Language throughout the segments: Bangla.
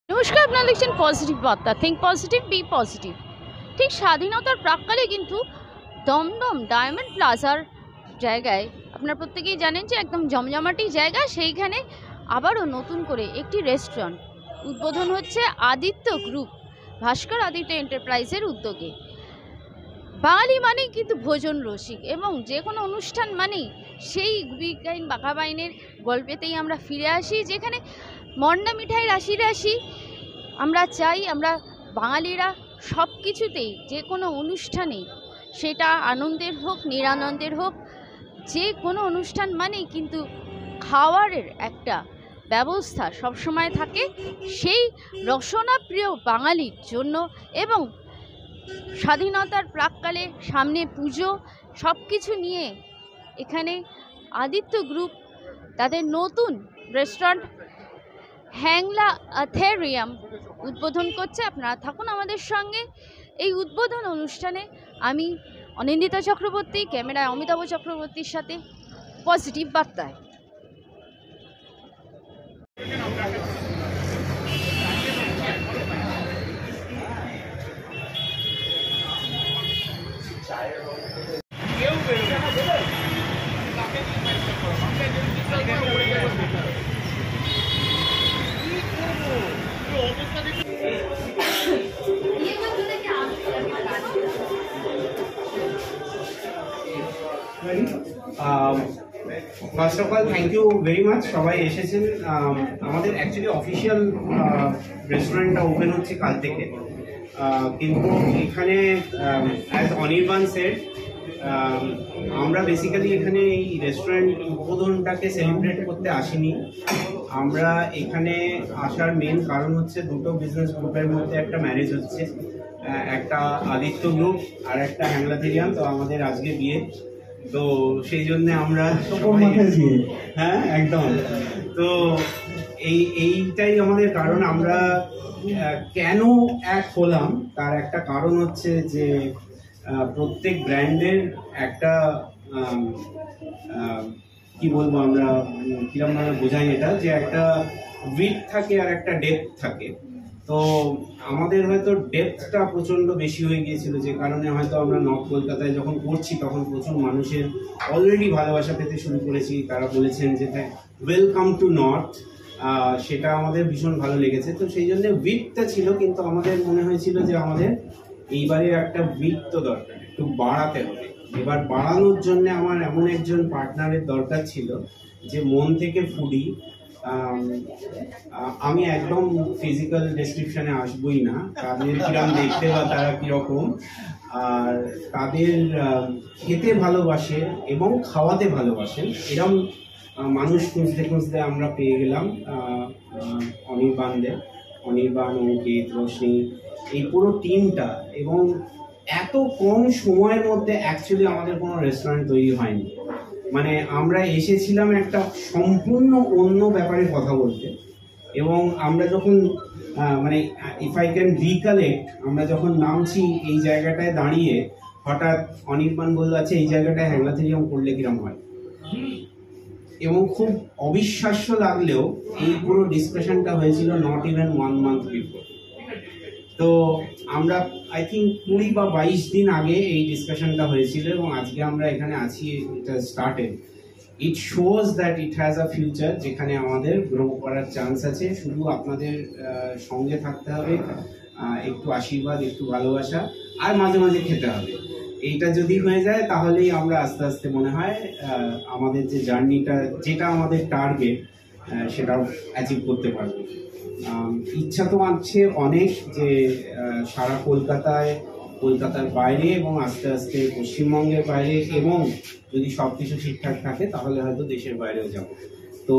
নমস্কার, আপনারা দেখছেন পজিটিভ বার্তা। Think positive, be positive. ঠিক স্বাধীনতার প্রাক্কালে কিন্তু দমদম ডায়মন্ড প্লাজার জায়গায় আপনারা প্রত্যেকেই জানেন যে একদম জমজমাটি জায়গা, সেইখানে আবারও নতুন করে একটি রেস্টুরেন্ট উদ্বোধন হচ্ছে আদিত্য গ্রুপ, ভাস্কর আদিত্য এন্টারপ্রাইজের উদ্যোগে। বাঙালি মানেই কিন্তু ভোজন রসিক, এবং যে কোনো অনুষ্ঠান মানেই সেই বিজ্ঞান বাঘাবাইনের গল্পেতেই আমরা ফিরে আসি, যেখানে মন্ডা মিঠাই রাশি রাশি। আমরা চাই আমরা বাঙালিরা সব কিছুতেই, যে কোনো অনুষ্ঠানেই, সেটা আনন্দের হোক নিরানন্দের হোক, যে কোনো অনুষ্ঠান মানেই কিন্তু খাওয়ারের একটা ব্যবস্থা সবসময় থাকে সেই রসনাপ্রিয় বাঙালির জন্য। এবং স্বাধীনতার প্রাক্কালে সামনে পুজো, সব কিছু নিয়ে এখানে আদিত্য গ্রুপ তাদের নতুন রেস্টুরেন্ট হ্যাংলা অ্যাথেরিয়াম উদ্বোধন করছে। আপনারা থাকুন আমাদের সঙ্গে এই উদ্বোধন অনুষ্ঠানে। আমি অনিন্দিতা চক্রবর্তী, ক্যামেরায় অমিতাভ চক্রবর্তীর সাথে পজিটিভ বার্তায়। First of all thank you very much, সবাই এসেছেন। আমাদের অ্যাকচুয়ালি অফিসিয়াল রেস্টুরেন্টটা ওপেন হচ্ছে কাল থেকে, কিন্তু এখানে অ্যাজ অনির্বাণ সেড, আমরা বেসিক্যালি এখানে এই রেস্টুরেন্ট উদ্বোধনটাকে সেলিব্রেট করতে আসিনি। আমরা এখানে আসার মেন কারণ হচ্ছে দুটো বিজনেস গ্রুপের মধ্যে একটা ম্যারেজ হচ্ছে, একটা আদিত্য গ্রুপ আর একটা হ্যাংলাথেরিয়াম। তো আমাদের আজকে বিয়ে, তো সেই জন্য আমরা হ্যাঁ একদম, তো এইটাই আমাদের কারণ। আমরা কেন এক হলাম তার একটা কারণ হচ্ছে যে প্রত্যেক ব্র্যান্ডের একটা কি বলবো, আমরা কিরকম ভাবে বোঝাই এটা, যে একটা উইডথ থাকে আর একটা ডেপথ থাকে। তো আমাদের হয়তো ডেপথটা প্রচন্ড বেশি হয়ে গিয়েছিল, যে কারণে হয়তো আমরা নর্থ কলকাতায় যখন করছি তখন প্রচুর মানুষের অলরেডি ভালোবাসা পেতে শুরু করেছি। তারা বলেছেন যে ওয়েলকাম টু নর্থ, সেটা আমাদের ভীষণ ভালো লেগেছে। তো সেই জন্য উইডথটা ছিল, কিন্তু আমাদের মনে হয়েছিল যে আমাদের এইবারে একটা উইডথ তো দরকার, একটু বাড়াতে হবে। এবার বাড়ানোর জন্য আমার এমন একজন পার্টনারের দরকার ছিল যে মন থেকে ফুডি। আমি একদম ফিজিক্যাল ডেসক্রিপশনে আসবই না, তাদের কিরকম দেখতে বা তারা কিরকম, আর তাদের খেতে ভালোবাসে এবং খাওয়াতে ভালোবাসেন এরকম মানুষ খুঁজতে খুঁজতে আমরা পেয়ে গেলাম অনির্বাণ, অঙ্কিত, রোশনি, এই পুরো টিমটা। এবং এত কম সময়ের মধ্যে অ্যাকচুয়ালি আমাদের কোনো রেস্টুরেন্ট তৈরি হয়নি। মানে আমরা এসেছিলাম একটা সম্পূর্ণ অন্য ব্যাপারে কথা বলতে, এবং আমরা যখন মানে ইফ আই ক্যান রিকালেক্ট, আমরা যখন নামছি এই জায়গাটায় দাঁড়িয়ে, হঠাৎ অনির্বাণ বলল আছে এই জায়গাটায় হ্যাংলাথেরিয়াম করলে কিরম হয়, এবং খুব অবিশ্বাস্য লাগলেও এই পুরো ডিসকাশনটা হয়েছিল নট ইভেন 1 month বিফোর। তো আমরা আই থিঙ্ক 20 বা 22 দিন আগে এই ডিসকাশনটা হয়েছিল, এবং আজকে আমরা এখানে আছি, এটা started. It shows that it has a future, যেখানে আমাদের গ্রো করার চান্স আছে। শুধু আপনাদের সঙ্গে থাকতে হবে, একটু আশীর্বাদ, একটু ভালোবাসা, আর মাঝে মাঝে খেতে হবে। এইটা যদি হয়ে যায় তাহলেই আমরা আস্তে আস্তে মনে হয় আমাদের যে জার্নিটা, যেটা আমাদের টার্গেট, সেটাও অ্যাচিভ করতে পারবো। ইচ্ছা তো আছে অনেক, যে সারা কলকাতার বাইরে, এবং আস্তে আস্তে পশ্চিমবঙ্গের বাইরে, এবং যদি সব কিছু ঠিকঠাক থাকে তাহলে হয়তো দেশের বাইরেও যাব। তো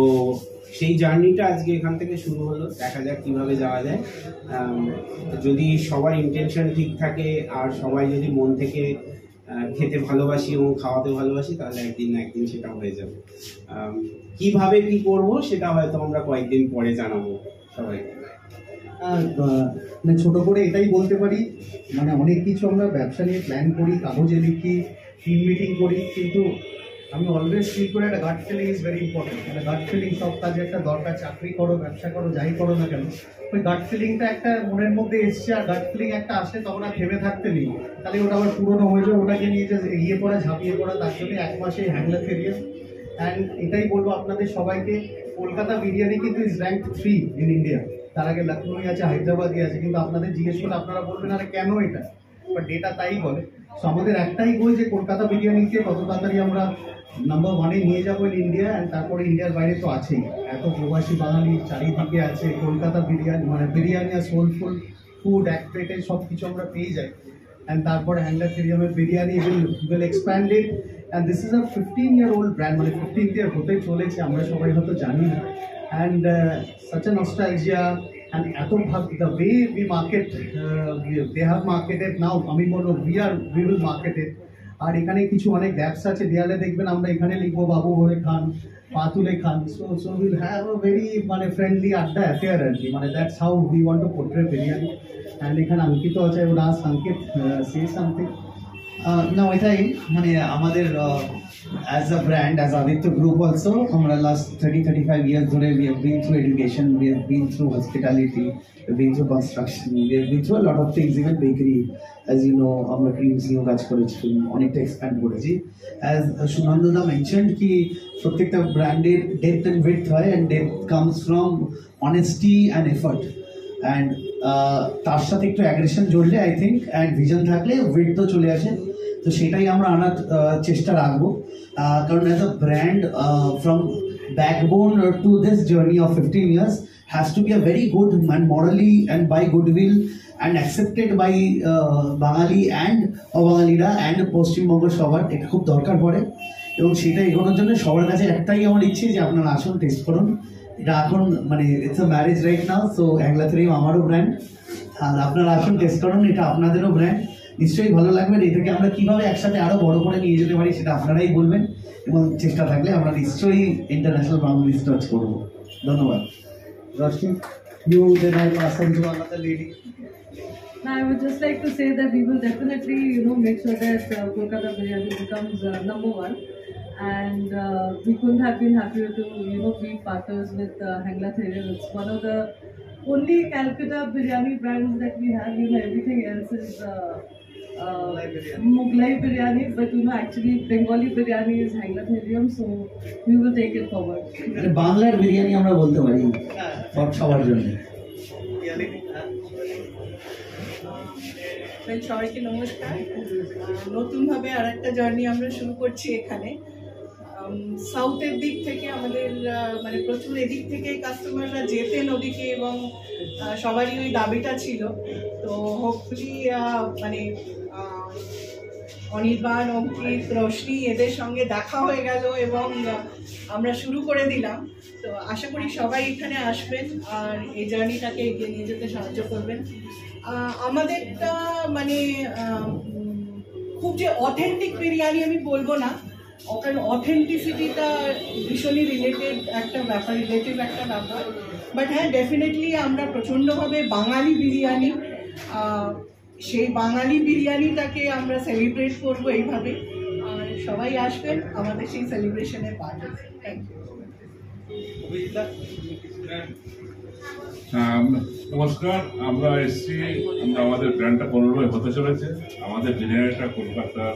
সেই জার্নিটা আজকে এখান থেকে শুরু হলো, দেখা যাক কীভাবে যাওয়া যায়। যদি সবার ইন্টেনশন ঠিক থাকে আর সবাই যদি মন থেকে খেতে ভালোবাসি এবং খাওয়াতে ভালোবাসি, তাহলে একদিন না একদিন সেটা হয়ে যাবে। কিভাবে কি করব সেটা হয়তো আমরা কয়েকদিন পরে জানাবো সবাইকে। মানে ছোট করে এটাই বলতে পারি, মানে অনেক কিছু আমরা ব্যবসা নিয়ে প্ল্যান করি, কাগজে লিখি, টিম মিটিং করি, কিন্তু আমি অলওয়েজ ফিল করি একটা gut feeling is very important. মানে গাট ফিলিং সব কাজে একটা দরকার, চাকরি করো, ব্যবসা করো, যাই করো না কেন, ওই গাট ফিলিংটা একটা মনের মধ্যে এসছে, আর গাট ফিলিং একটা আসে তখন আর থেমে থাকতে নেই, তাহলে ওটা আবার পুরোনো হয়ে যায়। ওটাকে নিয়ে যে এগিয়ে পড়া, ঝাঁপিয়ে পড়া, তার জন্য 1 মাসে হ্যাংলা থেরিয়াম। অ্যান্ড এটাই বলবো আপনাদের সবাইকে, কলকাতা বিরিয়ানি কিন্তু ইজ র্যাঙ্ক 3 ইন ইন্ডিয়া। তার আগে লখনৌ আছে, হায়দ্রাবাদই আছে, কিন্তু আপনাদের জিজ্ঞেস করলে আপনারা বলবেন আরে কেন এটা, বাট ডেটা তাই বলে। সো আমাদের একটাই গোল যে কলকাতা বিরিয়ানিকে কত তাড়াতাড়ি আমরা নাম্বার 1-এ নিয়ে যাবো ইন ইন্ডিয়া। অ্যান্ড তারপরে ইন্ডিয়ার বাইরে তো আছেই, এত প্রবাসী বাঙালি চারিদিকে আছে, কলকাতা বিরিয়ানি মানে বিরিয়ানি আর সোলফুল ফুড এক প্লেটে সব কিছু আমরা পেয়ে যাই। অ্যান্ড তারপরে হ্যাংলা থেরিয়ামের biryani will expand it, and this is a 15-year-old brand, মানে 15th year হতে চলেছে, আমরা সবাই হয়তো জানি না। And such a nostalgia, and এত ভাব, the way we market, they have marketed now, আমি বলবো we will market it। আর এখানে কিছু অনেক গ্যাপস আছে, দেয়ালে দেখবেন আমরা এখানে লিখবো বাবু ভরে খান, পা তুলে খান। So we'll have a very মানে ফ্রেন্ডলি আড্ডা অ্যাফেয়ার আর কি, মানে that's how we want to portray biryani। and এখানে অঙ্কিত আছে, ওরা সংকেত say something। না এটাই মানে আমাদের as a brand, as Aditya Group also, আমরা last 30-35 years ধরে we have been through education, we have been through hospitality, we have been through construction, we have been through a lot of things, even bakery, as you know, আমরা creams নিয়েও কাজ করেছি, অনেকটা expand করেছি। as Sunandana mentioned কি প্রত্যেকটা ব্র্যান্ডের depth and width হয়, and depth comes from honesty and effort, and তার সাথে একটু অ্যাগ্রেশন জড়লে আই থিঙ্ক, অ্যান্ড ভিজন থাকলে ওয়েট তো চলে আসে। তো সেটাই আমরা আনার চেষ্টা রাখবো, কারণ as a brand from backbone to this journey of 15 years has to be a very good and morally and by goodwill and accepted by Bengali and অবাঙালিরা অ্যান্ড পশ্চিমবঙ্গ সবার, এটা খুব দরকার পড়ে। এবং সেটা এগোনোর জন্য সবার কাছে একটাই আমার ইচ্ছে যে আপনারা আসুন, টেস্ট করুন। এটা এখন মানে it's a marriage right now, so Hanglatherium আমারও ব্র্যান্ড, আর আপনারা আসুন টেস্ট করুন, এটা আপনাদেরও ব্র্যান্ড, নিশ্চয়ই ভালো লাগবে। এটাকে আমরা কীভাবে একসাথে আরও বড় করে নিয়ে যেতে পারি সেটা আপনারাই বলবেন, এবং চেষ্টা থাকলে আমরা নিশ্চয়ই ইন্টারন্যাশনাল বাউন্ডারিজ টাচ করবো। ধন্যবাদ। Roshni, you then I pass on to another lady. I would just like to say that we will definitely, make sure that Kolkata biryani becomes number 1. And we couldn't have been happier to, be partners with Hangla Theriam. It's one of the only Calcutta biryani brands that we have. Everything else is Mughlai biryani, but actually Bengali biryani is Hangla Theriam, so we will take it forward. বাংলার বিরিয়ানি আমরা বলতে পারি সবার জন্য। সবাইকে নমস্কার। নতুনভাবে আর একটা জার্নি আমরা শুরু করছি এখানে। সাউথের দিক থেকে আমাদের মানে প্রচুর এদিক থেকে কাস্টমাররা যেতেন ওদিকে, এবং সবারই ওই দাবিটা ছিল। তো হোপফুলি মানে অনির্বাণ, অঙ্কিত, রোশনি এদের সঙ্গে দেখা হয়ে গেল এবং আমরা শুরু করে দিলাম। তো আশা করি সবাই এখানে আসবেন আর এই জার্নিটাকে এগিয়ে নিয়ে যেতে সাহায্য করবেন। আমাদেরটা মানে খুব যে অথেন্টিক বিরিয়ানি আমি বলবো না, কারণ অথেন্টিসিটিটা ভীষণই রিলেটিভ একটা ব্যাপার, বাট হ্যাঁ ডেফিনেটলি আমরা প্রচণ্ডভাবে বাঙালি বিরিয়ানি, সেই বাঙালি বিরিয়ানিটাকে আমরা সেলিব্রেট করবো এইভাবে। আর সবাই আসবেন আমাদের সেই সেলিব্রেশনে পার্ট হবে। Thank you. নমস্কার, আমরা এসছি, আমাদের ব্র্যান্ডটা 15 হতে চলেছে। আমাদের বিরিয়ানিটা কলকাতার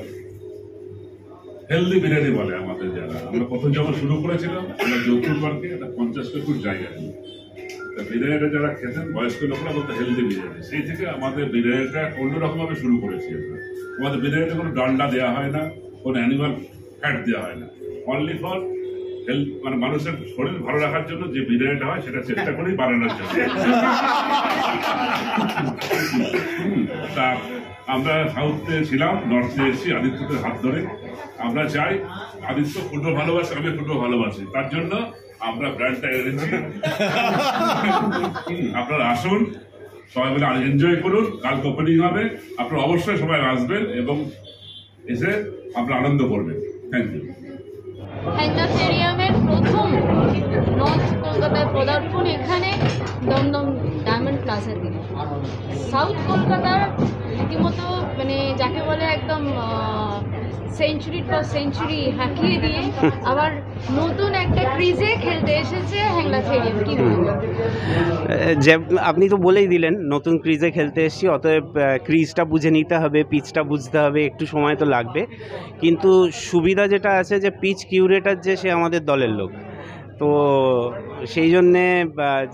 হেলদি বিরিয়ানি বলে আমাদের যারা। আমরা প্রথম যখন শুরু করেছিলাম আমরা যৌতুক পার্কে একটা 50 স্কোয়ার ফুট জায়গা নিই, বিরিয়ানিটা যারা খেতেন বয়স্ক লোকরা বলতে হেলদি বিরিয়ানি, সেই থেকে আমাদের বিরিয়ানিটা অন্যরকমভাবে শুরু করেছি আমরা। আমাদের বিরিয়ানিতে কোনো ডালডা দেওয়া হয় না, কোনো অ্যানিমাল ফ্যাট দেওয়া হয় না, অনলি ফর হেলথ, মানে মানুষের শরীর ভালো রাখার জন্য যে বিরিয়ানিটা হয় সেটা চেষ্টা করি বানানোর জন্য। তা আমরা সাউথে ছিলাম, নর্থে এসেছি আদিত্যদের হাত ধরে। আমরা চাই আদিত্য ফুটবল ভালোবাসে, আমি ফুটবল ভালোবাসি, তার জন্য আমরা ব্র্যান্ডটা এনেছি। আপনারা আসুন, সবাই মিলে এনজয় করুন। কালকে ওপেনিং হবে, আপনারা অবশ্যই সবাই আসবেন এবং এসে আপনারা আনন্দ করবেন। Thank you. হ্যাংলা থেরিয়ামের প্রথম নর্থ কলকাতায় পদার্পণ এখানে দমদম ডায়মন্ড প্লাজা দিল। সাউথ কলকাতার রীতিমতো মানে যাকে বলে একদম সেঞ্চুরির পর সেঞ্চুরি হাঁকিয়ে দিয়ে আবার নতুন একটা ক্রিজে খেলতে এসেছে হ্যাংলা থেরিয়াম। কি বলবো? যে আপনি তো বলেই দিলেন নতুন ক্রিজে খেলতে এসেছি, অতএব ক্রিজটা বুঝে নিতে হবে, পিচটা বুঝতে হবে, একটু সময় তো লাগবে। কিন্তু সুবিধা যেটা আছে যে পিচ কিউরেটার যে সে আমাদের দলের লোক, তো সেই জন্যে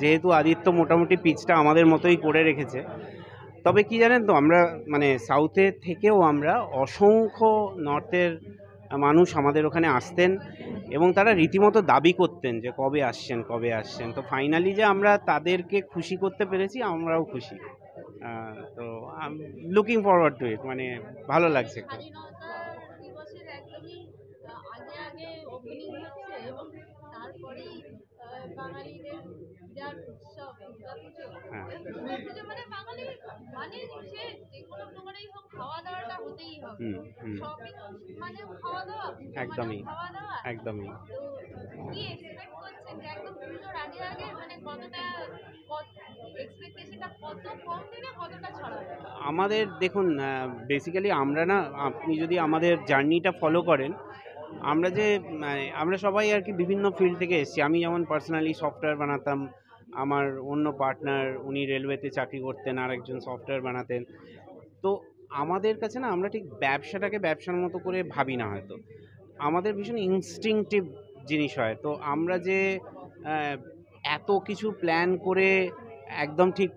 যেহেতু আদিত্য মোটামুটি পিচটা আমাদের মতোই করে রেখেছে। তবে কি জানেন তো, আমরা মানে সাউথের থেকেও আমরা অসংখ্য নর্থের মানুষ আমাদের ওখানে আসতেন এবং তারা রীতিমতো দাবি করতেন যে কবে আসছেন কবে আসছেন। তো ফাইনালি যে আমরা তাদেরকে খুশি করতে পেরেছি, আমরাও খুশি। তো লুকিং ফরওয়ার্ড টু ইট, মানে ভালো লাগছে খুব। স্বাধীনতা দিবসের একদমই আগে আগে ওপেনিং হচ্ছে এবং তারপরেই বাঙালিদের বিরাট উৎসব দুর্গাপুজো। হ্যাঁ। দুর্গাপুজো মানে বাঙালি মানে সে যে কোনো প্রকারেই হোক খাওয়া দাওয়াটা হতেই হবে। শপিং মানে খাওয়া দাওয়া, একদমই খাওয়া দাওয়া একদমই। তো কি এক্সপেক্ট করছেন যে একদম পুজোর আগে আগে মানে কতটা এক্সপেকটেশনটা কত কম দিনে কতটা ছড়াবে? আমাদের দেখুন, বেসিক্যালি আমরা না, আপনি যদি আমাদের জার্নিটা ফলো করেন, আমরা যে আমরা সবাই আর কি বিভিন্ন ফিল্ড থেকে এসেছি। আমি যেমন পার্সোনালি সফটওয়্যার বানাতাম, আমার অন্য পার্টনার উনি রেলওয়েতে চাকরি করতেন, আর একজন সফটওয়্যার বানাতেন। তো আমাদের কাছে না, আমরা ঠিক ব্যবসাটাকে ব্যবসার মতো করে ভাবি না হয়তো, আমাদের ভীষণ ইনস্টিংক্টিভ জিনিস হয়। তো আমরা যে এত কিছু প্ল্যান করে একদম ঠিক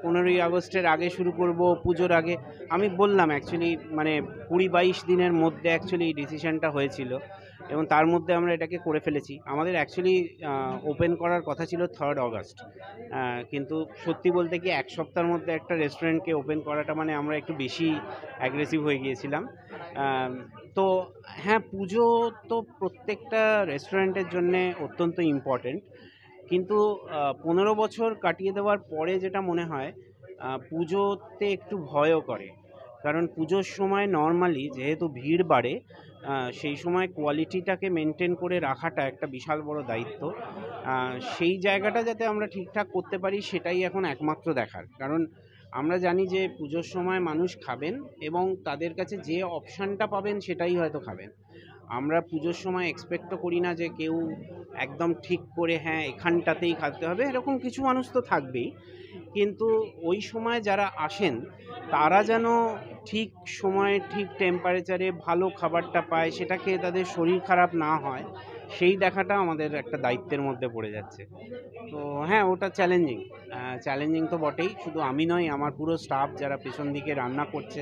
15ই আগস্টের আগে শুরু করব, পুজোর আগে, আমি বললাম অ্যাকচুয়ালি মানে 20-22 দিনের মধ্যে অ্যাকচুয়ালি ডিসিশনটা হয়েছিল এবং তার মধ্যে আমরা এটাকে করে ফেলেছি। আমাদের অ্যাকচুয়ালি ওপেন করার কথা ছিল 3rd অগস্ট, কিন্তু সত্যি বলতে কি এক সপ্তাহের মধ্যে একটা রেস্টুরেন্টকে ওপেন করাটা মানে আমরা একটু বেশি অ্যাগ্রেসিভ হয়ে গিয়েছিলাম। তো হ্যাঁ, পুজো তো প্রত্যেকটা রেস্টুরেন্টের জন্যে অত্যন্ত ইম্পর্টেন্ট, কিন্তু 15 বছর কাটিয়ে দেওয়ার পরে যেটা মনে হয়, পুজোতে একটু ভয়ও করে। কারণ পুজোর সময় নর্মালি যেহেতু ভিড় বাড়ে, সেই সময় কোয়ালিটিটাকে মেনটেন করে রাখাটা একটা বিশাল বড় দায়িত্ব। সেই জায়গাটা যাতে আমরা ঠিকঠাক করতে পারি সেটাই এখন একমাত্র দেখার। কারণ আমরা জানি যে পুজোর সময় মানুষ খাবেন এবং তাদের কাছে যে অপশানটা পাবেন সেটাই হয়তো খাবেন। আমরা পুজোর সময় এক্সপেক্টও করি না যে কেউ একদম ঠিক করে হ্যাঁ এখানটাতেই খাতে হবে, এরকম কিছু মানুষ তো থাকবেই। কিন্তু ওই সময় যারা আসেন তারা যেন ঠিক সময়ে ঠিক টেম্পারেচারে ভালো খাবারটা পায়, সেটা খেয়ে তাদের শরীর খারাপ না হয়, সেই দেখাটা আমাদের একটা দায়িত্বের মধ্যে পড়ে যাচ্ছে। তো হ্যাঁ, ওটা চ্যালেঞ্জিং তো বটেই। শুধু আমি নয়, আমার পুরো স্টাফ যারা পেছন দিকে রান্না করছে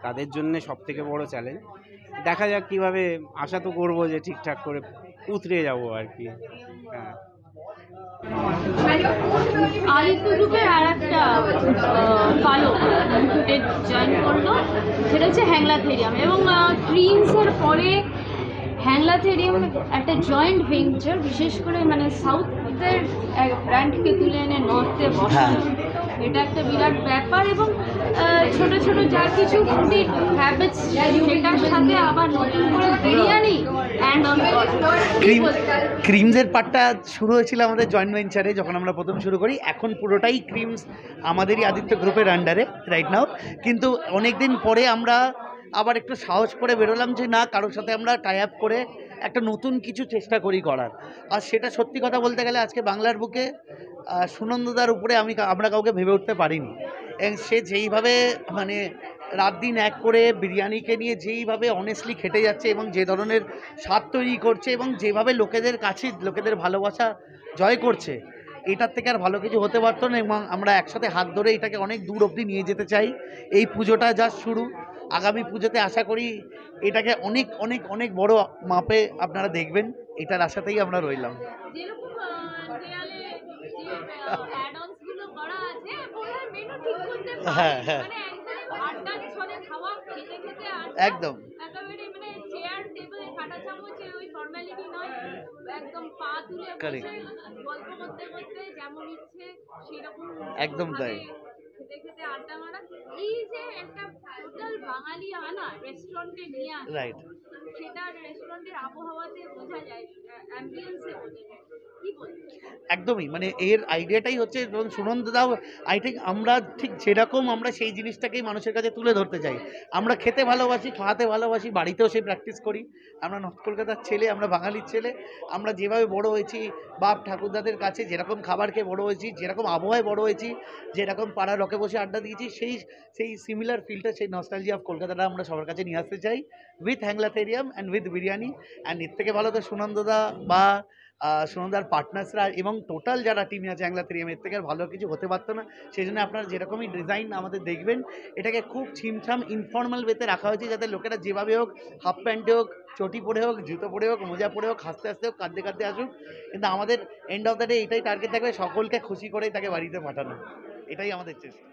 তাদের জন্য সবথেকে বড় চ্যালেঞ্জ। দেখা যাক কীভাবে, আশা তো করবো যে ঠিকঠাক করে উতরে যাবো আর কি। হ্যাঁ। আদিত্য গ্রুপের আর একটা কালো লিমিটেড জয়েন করলো, সেটা হচ্ছে হ্যাংলা থেরিয়াম এবং ক্রিমসের পরে হ্যাংলা থেরিয়াম একটা জয়েন্ট ভেঞ্চার, বিশেষ করে মানে সাউথের এক ব্র্যান্ডকে তুলে এনে নর্থে বসানো, এটা একটা বিরাট ব্যাপার। এবং ছোট ছোট যা কিছু ফুডের হ্যাবিটস সেটার সাথে আবার নতুন করে বিরিয়ানি অ্যান্ড অন ক্রিমসের পার্টটা শুরু হয়েছিল আমাদের জয়েন্ট ভেঞ্চারে যখন আমরা প্রথম শুরু করি। এখন পুরোটাই ক্রিমস আমাদেরই আদিত্য গ্রুপের আন্ডারে রাইট নাও। কিন্তু অনেক দিন পরে আমরা আবার একটু সাহস করে বেরোলাম যে না, কারোর সাথে আমরা টাই আপ করে একটা নতুন কিছু চেষ্টা করি করার। আর সেটা সত্যি কথা বলতে গেলে আজকে বাংলার বুকে সুনন্দদার উপরে আমরা কাউকে ভেবে উঠতে পারিনি। এবং সে যেইভাবে মানে রাত দিন এক করে বিরিয়ানিকে নিয়ে যেইভাবে অনেস্টলি খেটে যাচ্ছে এবং যে ধরনের স্বাদ তৈরি করছে এবং যেভাবে লোকেদের কাছে লোকেদের ভালোবাসা জয় করছে, এটার থেকে আর ভালো কিছু হতে পারতো না। এবং আমরা একসাথে হাত ধরে এটাকে অনেক দূর অবধি নিয়ে যেতে চাই। এই পুজোটা জাস্ট শুরু, আগামী পুজোতে আশা করি এটাকে অনেক অনেক অনেক বড় মাপে আপনারা দেখবেন, এটার আশাতেই আমরা রইলাম। হ্যাঁ হ্যাঁ একদম একদম তাই। খেতে খেতে আড্ডা মারা, এই যে একটা টোটাল বাঙালি আনা রেস্টুরেন্টে নিয়ে আসা, রাইট, সেটা রেস্টুরেন্টের আবহাওয়াতে বোঝা যায়, অ্যাম্বিয়েন্সে বোঝা যায়। কি বলবেন? একদমই, মানে এর আইডিয়াটাই হচ্ছে, যেমন সুনন্দদাও আই থিঙ্ক আমরা ঠিক যেরকম আমরা সেই জিনিসটাকেই মানুষের কাছে তুলে ধরতে চাই। আমরা খেতে ভালোবাসি, খাওয়াতে ভালোবাসি, বাড়িতেও সেই প্র্যাকটিস করি। আমরা নর্থ কলকাতার ছেলে, আমরা বাঙালির ছেলে, আমরা যেভাবে বড় হয়েছি বাপ ঠাকুরদাদের কাছে, যেরকম খাবার খেয়ে বড় হয়েছি, যেরকম আবহাওয়ায় বড় হয়েছি, যেরকম পাড়া রকে বসে আড্ডা দিয়েছি, সেই সিমিলার ফিলটা, সেই নস্টালজিয়া অফ কলকাতাটা আমরা সবার কাছে নিয়ে আসতে চাই with Hanglatherium and with biryani. And এর থেকে ভালো তো সুনন্দদা বা সুনন্দার পার্টনার্সরা এবং টোটাল যারা টিমে আছে হ্যাংলাথেরিয়াম, এর থেকে আর ভালো কিছু হতে পারতো না। সেই জন্য আপনারা যেরকমই ডিজাইন আমাদের দেখবেন, এটাকে খুব ছিমছাম ইনফর্মাল ওয়েতে রাখা হয়েছে, যাতে লোকেরা যেভাবে হোক, হাফ প্যান্টে হোক, চটি পরে হোক, জুতো পরে হোক, মোজা পরে হোক, হাসতে হাসতে হোক, কাঁদতে কাঁদতে আসুক, কিন্তু আমাদের এন্ড অফ দ্য ডে এটাই টার্গেট থাকবে, সকলকে খুশি করেই তাকে বাড়িতে পাঠানো। এটাই আমাদের চেষ্টা।